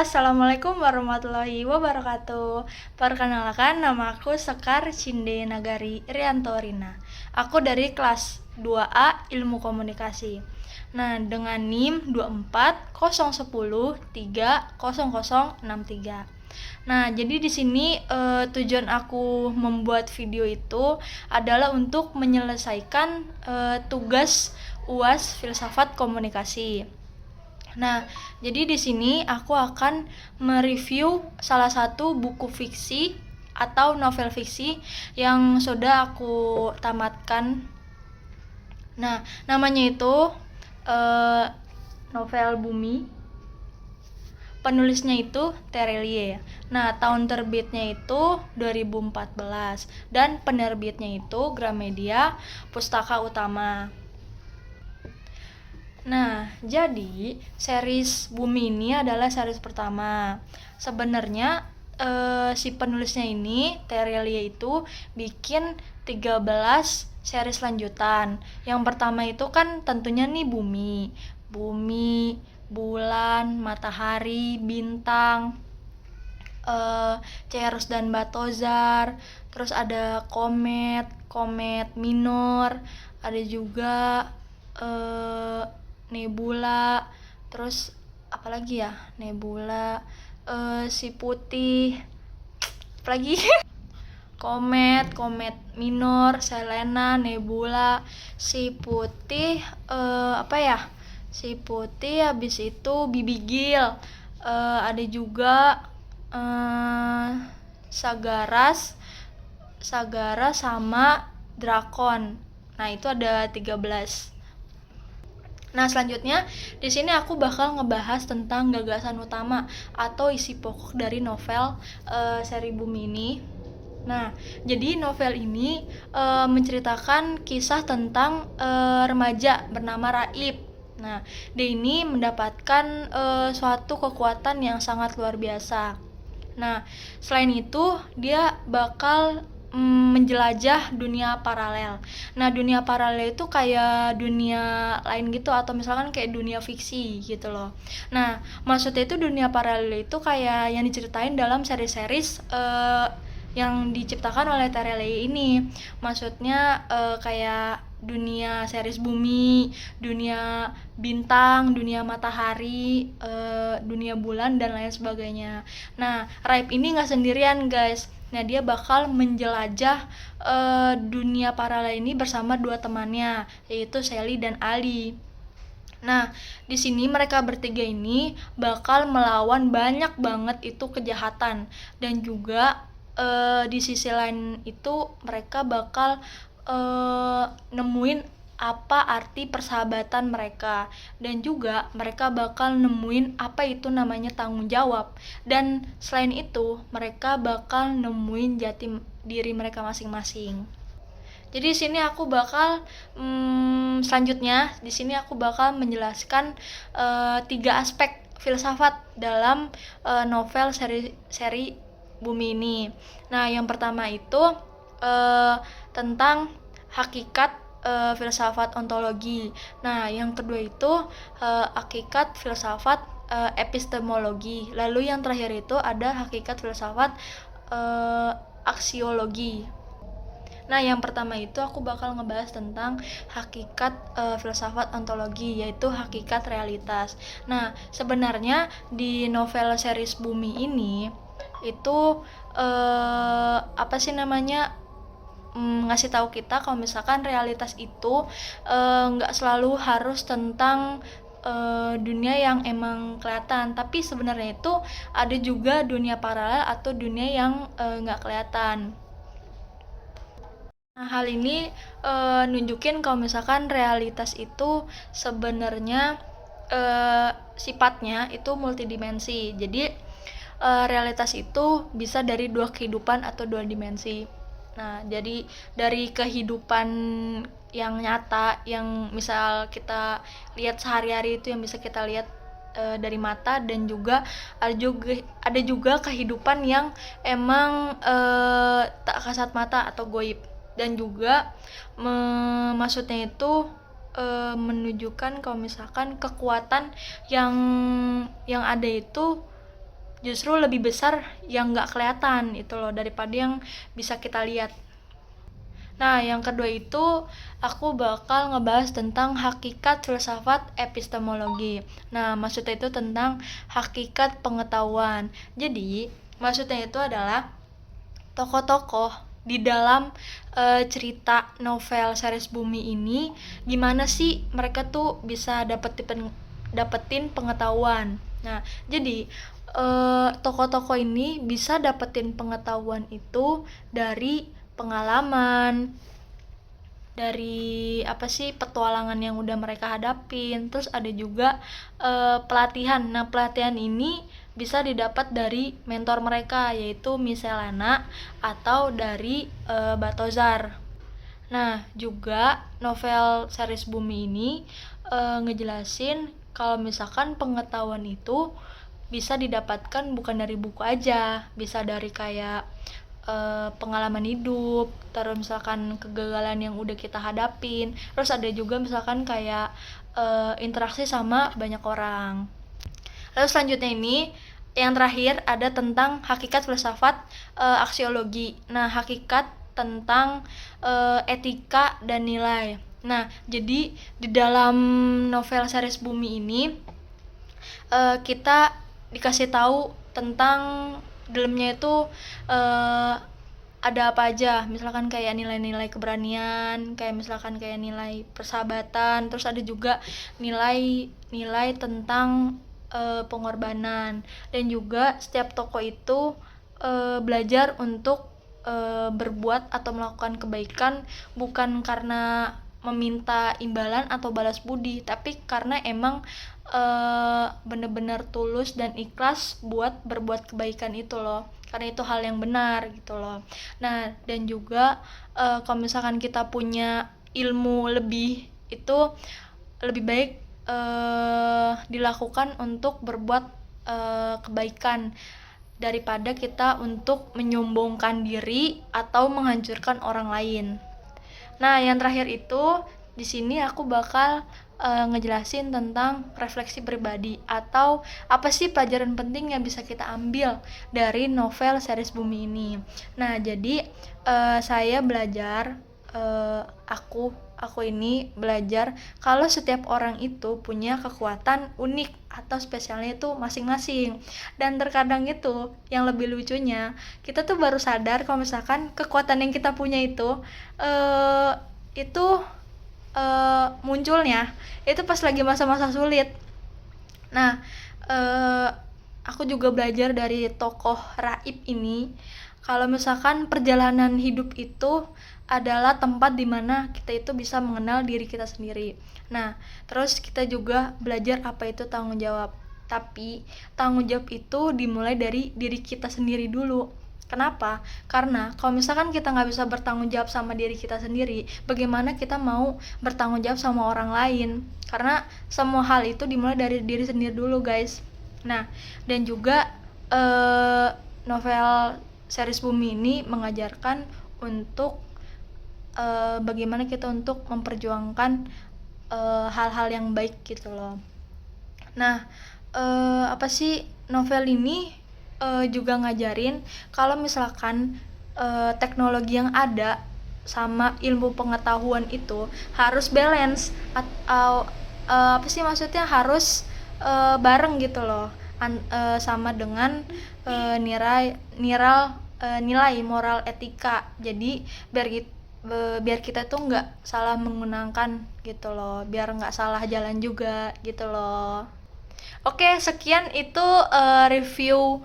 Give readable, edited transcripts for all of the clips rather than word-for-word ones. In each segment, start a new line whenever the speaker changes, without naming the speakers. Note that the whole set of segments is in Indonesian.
Assalamualaikum warahmatullahi wabarakatuh. Perkenalkan, nama aku Sekar Cinde Nagari Rianto Rina. Aku dari kelas 2A Ilmu Komunikasi. Nah, dengan NIM 2401030063. Nah, jadi di sini tujuan aku membuat video itu adalah untuk menyelesaikan tugas UAS Filsafat Komunikasi. Nah, jadi di sini aku akan mereview salah satu buku fiksi atau novel fiksi yang sudah aku tamatkan. Nah, namanya itu uh, novel Bumi. Penulisnya itu Terelie. Nah, tahun terbitnya itu 2014 dan penerbitnya itu Gramedia Pustaka Utama. Nah, jadi series Bumi ini adalah series pertama. Sebenarnya si penulisnya ini, Terelie itu bikin 13 series lanjutan. Yang pertama itu kan tentunya nih Bumi. Bumi, bulan, matahari, bintang, Ceres dan Batozar. Terus ada komet, komet minor, ada juga nebula, terus apalagi ya, nebula, si putih, apalagi komet, komet minor, Selena, nebula, si putih, apa ya, si putih, habis itu bibigil, ada juga Sagaras, Sagara sama Drakon. Nah, itu ada 13. Nah, selanjutnya di sini aku bakal ngebahas tentang gagasan utama atau isi pokok dari novel seri Bumi ini. Nah, jadi novel ini menceritakan kisah tentang remaja bernama Raib. Nah, dia ini mendapatkan suatu kekuatan yang sangat luar biasa. Nah, selain itu dia bakal menjelajah dunia paralel. Nah, dunia paralel itu kayak dunia lain gitu, atau misalkan kayak dunia fiksi gitu loh. Nah, maksudnya itu dunia paralel itu kayak yang diceritain dalam seri-series yang diciptakan oleh Terelie ini. Maksudnya kayak dunia series Bumi, dunia bintang, dunia matahari, dunia bulan dan lain sebagainya. Nah, Raib ini nggak sendirian guys. Nah, dia bakal menjelajah dunia paralel ini bersama dua temannya, yaitu Sally dan Ali. Nah, di sini mereka bertiga ini bakal melawan banyak banget itu kejahatan, dan juga di sisi lain itu mereka bakal nemuin apa arti persahabatan mereka, dan juga mereka bakal nemuin apa itu namanya tanggung jawab, dan selain itu mereka bakal nemuin jati diri mereka masing-masing. Jadi di sini aku bakal selanjutnya di sini aku bakal menjelaskan 3 aspek filsafat dalam novel seri Bumi ini. Nah, yang pertama itu tentang hakikat filsafat ontologi. Nah, yang kedua itu hakikat filsafat epistemologi. Lalu yang terakhir itu ada hakikat filsafat aksiologi. Nah, yang pertama itu aku bakal ngebahas tentang hakikat filsafat ontologi, yaitu hakikat realitas. Nah, sebenarnya di novel series Bumi ini itu apa sih namanya, ngasih tahu kita kalau misalkan realitas itu nggak selalu harus tentang dunia yang emang kelihatan, tapi sebenarnya itu ada juga dunia paralel atau dunia yang nggak kelihatan. Nah, hal ini nunjukin kalau misalkan realitas itu sebenarnya sifatnya itu multidimensi. Jadi realitas itu bisa dari dua kehidupan atau dua dimensi. Nah, jadi dari kehidupan yang nyata, yang misal kita lihat sehari-hari itu yang bisa kita lihat dari mata, dan juga ada juga kehidupan yang emang tak kasat mata atau goib, dan juga maksudnya itu menunjukkan kalau misalkan kekuatan yang ada itu justru lebih besar yang nggak kelihatan itu loh daripada yang bisa kita lihat. Nah, yang kedua itu aku bakal ngebahas tentang hakikat filsafat epistemologi. Nah, maksudnya itu tentang hakikat pengetahuan. Jadi, maksudnya itu adalah tokoh-tokoh di dalam cerita novel Series Bumi ini gimana sih mereka tuh bisa dapetin pengetahuan. Nah, jadi tokoh-tokoh ini bisa dapetin pengetahuan itu dari pengalaman, dari petualangan yang udah mereka hadapin. Terus ada juga pelatihan. Nah, pelatihan ini bisa didapat dari mentor mereka, yaitu Miselena atau dari Batozar. Nah, juga novel Series Bumi ini ngejelasin kalau misalkan pengetahuan itu bisa didapatkan bukan dari buku aja, bisa dari kayak pengalaman hidup, terus misalkan kegagalan yang udah kita hadapin, terus ada juga misalkan kayak interaksi sama banyak orang. Lalu selanjutnya ini yang terakhir ada tentang hakikat filsafat aksiologi. Nah, hakikat tentang etika dan nilai. Nah, jadi di dalam novel Series Bumi ini kita dikasih tahu tentang dalamnya itu ada apa aja, misalkan kayak nilai-nilai keberanian, kayak misalkan kayak nilai persahabatan, terus ada juga nilai tentang pengorbanan, dan juga setiap tokoh itu belajar untuk berbuat atau melakukan kebaikan bukan karena meminta imbalan atau balas budi, tapi karena emang bener-bener tulus dan ikhlas buat berbuat kebaikan itu loh, karena itu hal yang benar gitu loh. Nah, dan juga kalau misalkan kita punya ilmu lebih, itu lebih baik dilakukan untuk berbuat kebaikan daripada kita untuk menyombongkan diri atau menghancurkan orang lain. Nah, yang terakhir itu di sini aku bakal ngejelasin tentang refleksi pribadi atau apa sih pelajaran penting yang bisa kita ambil dari novel Series Bumi ini. Nah, jadi saya belajar aku ini belajar kalau setiap orang itu punya kekuatan unik atau spesialnya itu masing-masing. Dan terkadang itu yang lebih lucunya, kita tuh baru sadar kalau misalkan kekuatan yang kita punya itu munculnya itu pas lagi masa-masa sulit. Nah, aku juga belajar dari tokoh Raib ini kalau misalkan perjalanan hidup itu adalah tempat dimana kita itu bisa mengenal diri kita sendiri. Nah, terus kita juga belajar apa itu tanggung jawab. Tapi tanggung jawab itu dimulai dari diri kita sendiri dulu. Kenapa? Karena kalau misalkan kita nggak bisa bertanggung jawab sama diri kita sendiri, bagaimana kita mau bertanggung jawab sama orang lain? Karena semua hal itu dimulai dari diri sendiri dulu, guys. Nah, dan juga novel Series Bumi ini mengajarkan untuk bagaimana kita untuk memperjuangkan hal-hal yang baik gitu loh. Nah, novel ini juga ngajarin kalau misalkan teknologi yang ada sama ilmu pengetahuan itu harus balance atau maksudnya harus bareng gitu loh, sama dengan nilai moral etika. Jadi biar kita tuh nggak salah menggunakan gitu loh, biar nggak salah jalan juga gitu loh. Oke, sekian itu review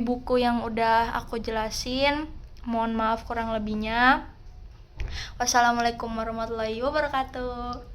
buku yang udah aku jelasin. Mohon maaf kurang lebihnya. Wassalamualaikum warahmatullahi wabarakatuh.